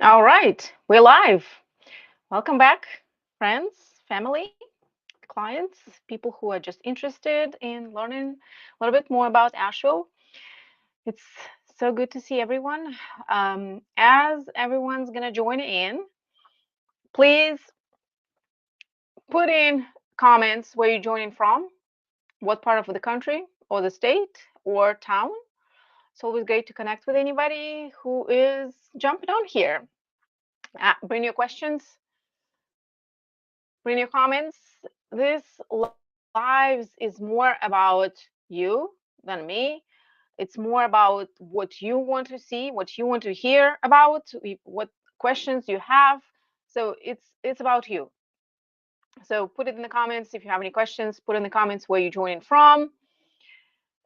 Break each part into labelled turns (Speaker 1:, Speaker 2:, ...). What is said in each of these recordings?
Speaker 1: All right, we're live. Welcome back, friends, family, clients, people who are just interested in learning a little bit more about Asheville. It's so good to see everyone. As everyone's going to join in, please put in comments where you're joining from, what part of the country or the state or town. It's always great to connect with anybody who is jumping on here. Bring your questions, bring your comments. This lives is more about you than me. It's more about what you want to see, what you want to hear about, what questions you have. So it's about you. So put it in the comments if you have any questions. Put in the comments where you're joining from,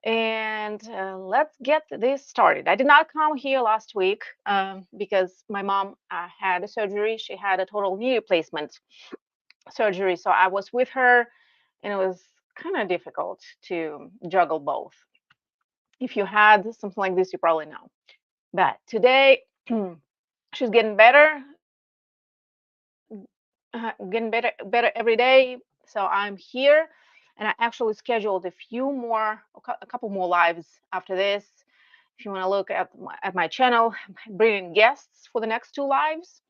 Speaker 1: and let's get this started. I did not come here last week because my mom had a surgery. She had a total knee replacement surgery, so I was with her, and it was kind of difficult to juggle both. If you had something like this, you probably know. But today, she's getting better, better every day. So I'm here, and I actually scheduled a couple more lives after this. If you want to look at my channel, I'm bringing guests for the next two lives.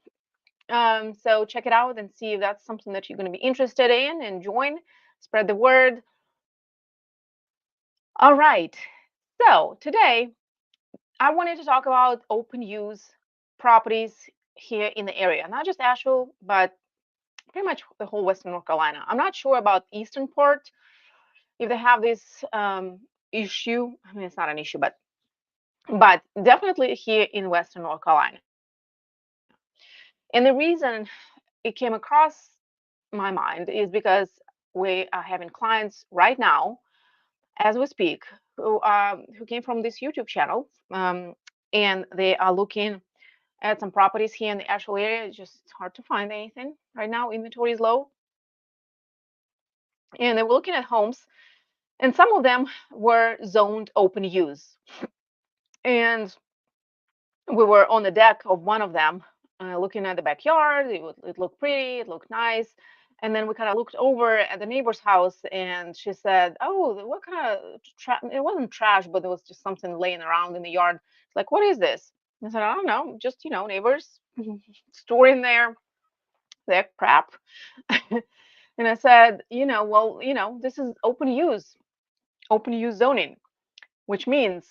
Speaker 1: So check it out and see if that's something that you're going to be interested in, and join, spread the word. All right. So today I wanted to talk about open use properties here in the area, not just Asheville, but pretty much the whole Western North Carolina. I'm not sure about eastern part if they have this issue. I mean, it's not an issue, but definitely here in Western North Carolina. And the reason it came across my mind is because we are having clients right now, as we speak, who came from this YouTube channel, and they are looking at some properties here in the Asheville area. It's just hard to find anything right now. Inventory is low, and they were looking at homes, and some of them were zoned open use. And we were on the deck of one of them, looking at the backyard. It looked pretty, it looked nice. And then we kind of looked over at the neighbor's house, and she said, "Oh, what kind of it wasn't trash, but there was just something laying around in the yard." It's like, "What is this?" I said, "I don't know, just neighbors storing their crap." And I said, "Well, this is open use zoning, which means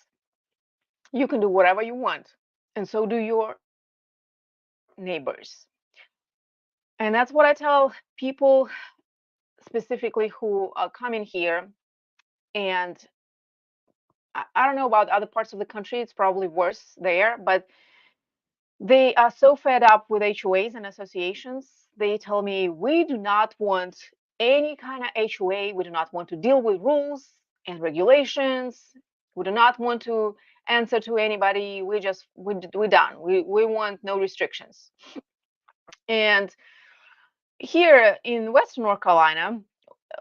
Speaker 1: you can do whatever you want, and so do your neighbors." And that's what I tell people specifically who are coming here. And I don't know about other parts of the country, it's probably worse there, but they are so fed up with HOAs and associations. They tell me, "We do not want any kind of HOA. We do not want to deal with rules and regulations. We do not want to answer to anybody. We're done. We want no restrictions." And here in Western North Carolina,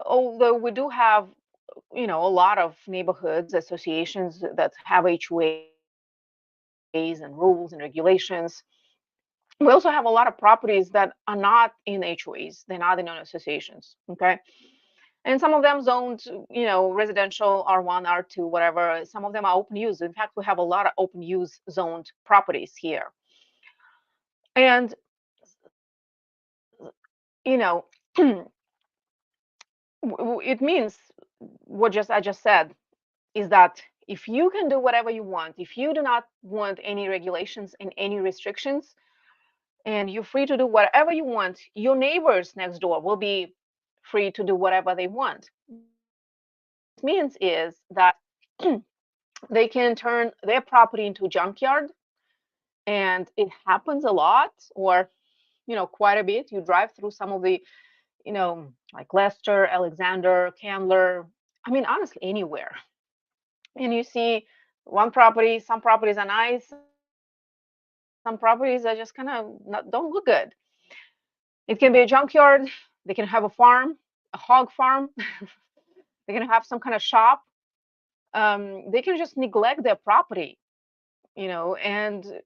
Speaker 1: although we do have a lot of neighborhoods associations that have HOAs and rules and regulations, we also have a lot of properties that are not in HOAs. They're not in associations. Okay. And some of them zoned, residential R1, R2, whatever. Some of them are open use. In fact, we have a lot of open use zoned properties here. And you know it means what just I just said is that if you can do whatever you want, if you do not want any regulations and any restrictions, and you're free to do whatever you want, your neighbors next door will be free to do whatever they want. What this means is that they can turn their property into a junkyard, and it happens a lot, or quite a bit. You drive through some of the, like Leicester, Alexander, Candler. I mean, honestly, anywhere, and you see one property. Some properties are nice. Some properties are just kind of don't look good. It can be a junkyard. They can have a farm, a hog farm. They can have some kind of shop. They can just neglect their property, and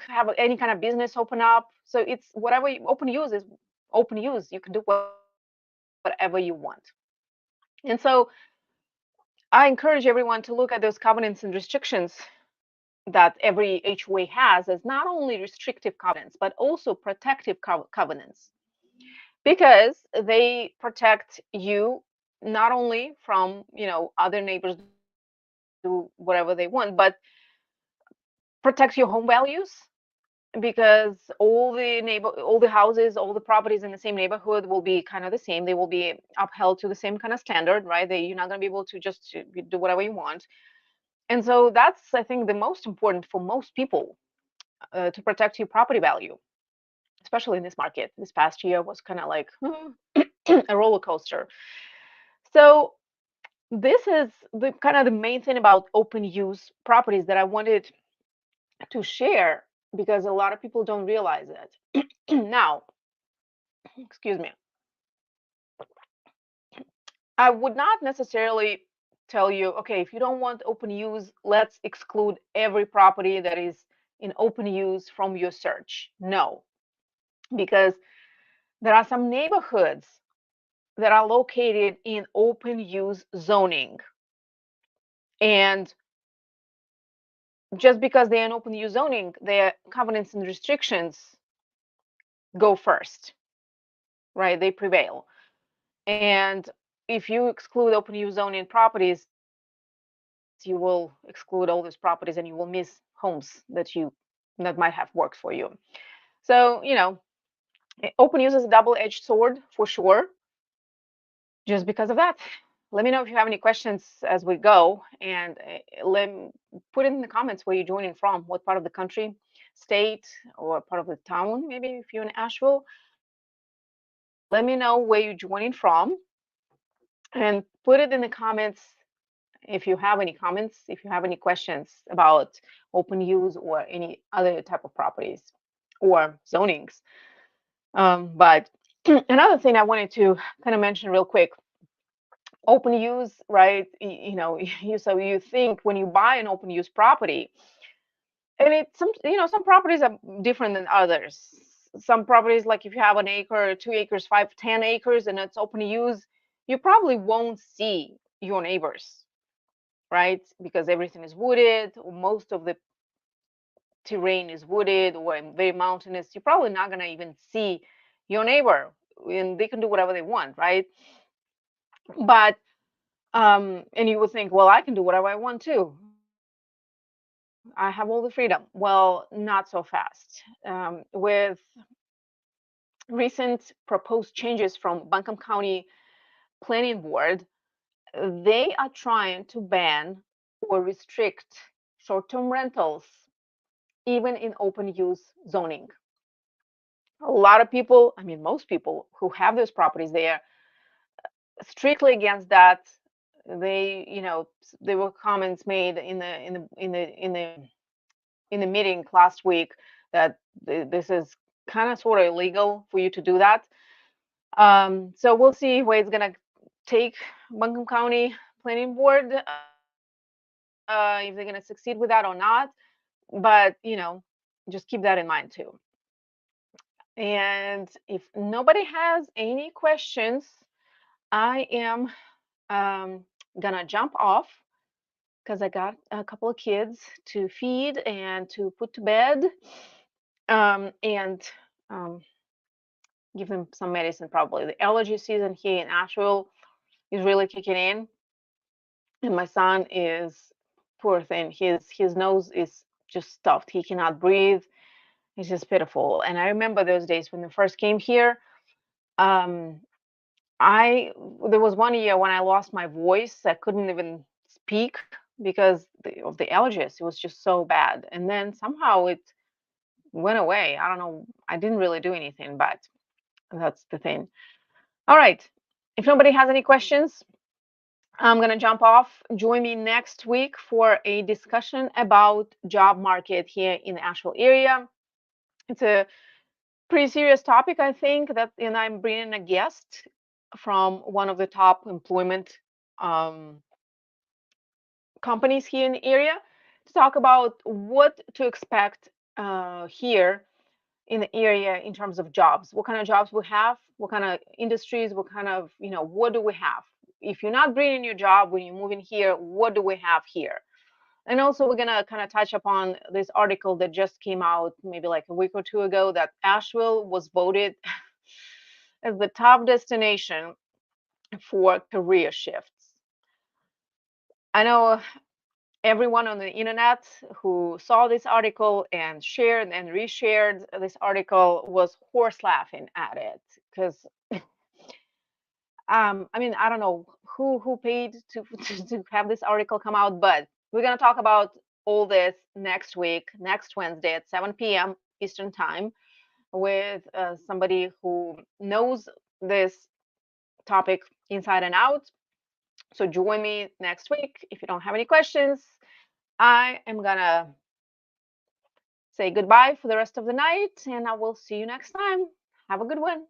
Speaker 1: have any kind of business open up. So it's whatever open use is open use. You can do whatever you want. And so I encourage everyone to look at those covenants and restrictions that every HOA has as not only restrictive covenants, but also protective covenants, because they protect you not only from, other neighbors do whatever they want, but protects your home values, because all the houses, all the properties in the same neighborhood will be kind of the same. They will be upheld to the same kind of standard, right? You're not going to be able to just do whatever you want. And so that's, I think, the most important for most people, to protect your property value, especially in this market. This past year was kind of like a roller coaster. So this is the kind of the main thing about open use properties that I wanted to share, because a lot of people don't realize it. Now, excuse me, I would not necessarily tell you, okay, if you don't want open use, let's exclude every property that is in open use from your search. No, because there are some neighborhoods that are located in open use zoning. And just because they're in open use zoning, their covenants and restrictions go first, right? They prevail. And if you exclude open use zoning properties, you will exclude all these properties and you will miss homes that might have worked for you. So, open use is a double-edged sword for sure, just because of that. Let me know if you have any questions as we go, and put it in the comments where you're joining from, what part of the country, state, or part of the town, maybe if you're in Asheville. Let me know where you're joining from, and put it in the comments if you have any comments, if you have any questions about open use or any other type of properties or zonings. But another thing I wanted to kind of mention real quick, open use, right? So you think when you buy an open use property, and some properties are different than others. Some properties, like if you have an acre, 2 acres, 5, 10 acres, and it's open use, you probably won't see your neighbors, right? Because everything is wooded, or most of the terrain is wooded or very mountainous. You're probably not going to even see your neighbor, and they can do whatever they want, right? But and you would think, well, I can do whatever I want too. I have all the freedom. Well, not so fast. With recent proposed changes from Buncombe County Planning Board, they are trying to ban or restrict short-term rentals, even in open use zoning. A lot of people, I mean, most people who have those properties, they are strictly against that. There were comments made in the meeting last week that this is kind of sort of illegal for you to do that. So we'll see where it's gonna take Buncombe County Planning Board, if they're gonna succeed with that or not. But just keep that in mind too. And if nobody has any questions, I am gonna jump off, because I got a couple of kids to feed and to put to bed, and give them some medicine. Probably the allergy season here in Asheville is really kicking in, and my son is, poor thing. His nose is just stuffed. He cannot breathe. It's just pitiful. And I remember those days when I first came here. Um, there was one year when I lost my voice. I couldn't even speak because of the allergies. It was just so bad. And then somehow it went away. I don't know. I didn't really do anything, but that's the thing. All right. If nobody has any questions, I'm going to jump off. Join me next week for a discussion about job market here in the Asheville area. It's a pretty serious topic, I think, and I'm bringing a guest from one of the top employment companies here in the area to talk about what to expect here in the area in terms of jobs. What kind of jobs we have, what kind of industries, what kind of, what do we have? If you're not bringing your job when you move in here, what do we have here? And also, we're going to kind of touch upon this article that just came out maybe like a week or two ago, that Asheville was voted as the top destination for career shifts. I know everyone on the internet who saw this article and shared and reshared this article was horse laughing at it, because I mean, I don't know who paid to have this article come out, but we're gonna talk about all this next week, next Wednesday at 7 p.m. Eastern time, with somebody who knows this topic inside and out. So join me next week. If you don't have any questions, I am gonna say goodbye for the rest of the night, and I will see you next time. Have a good one.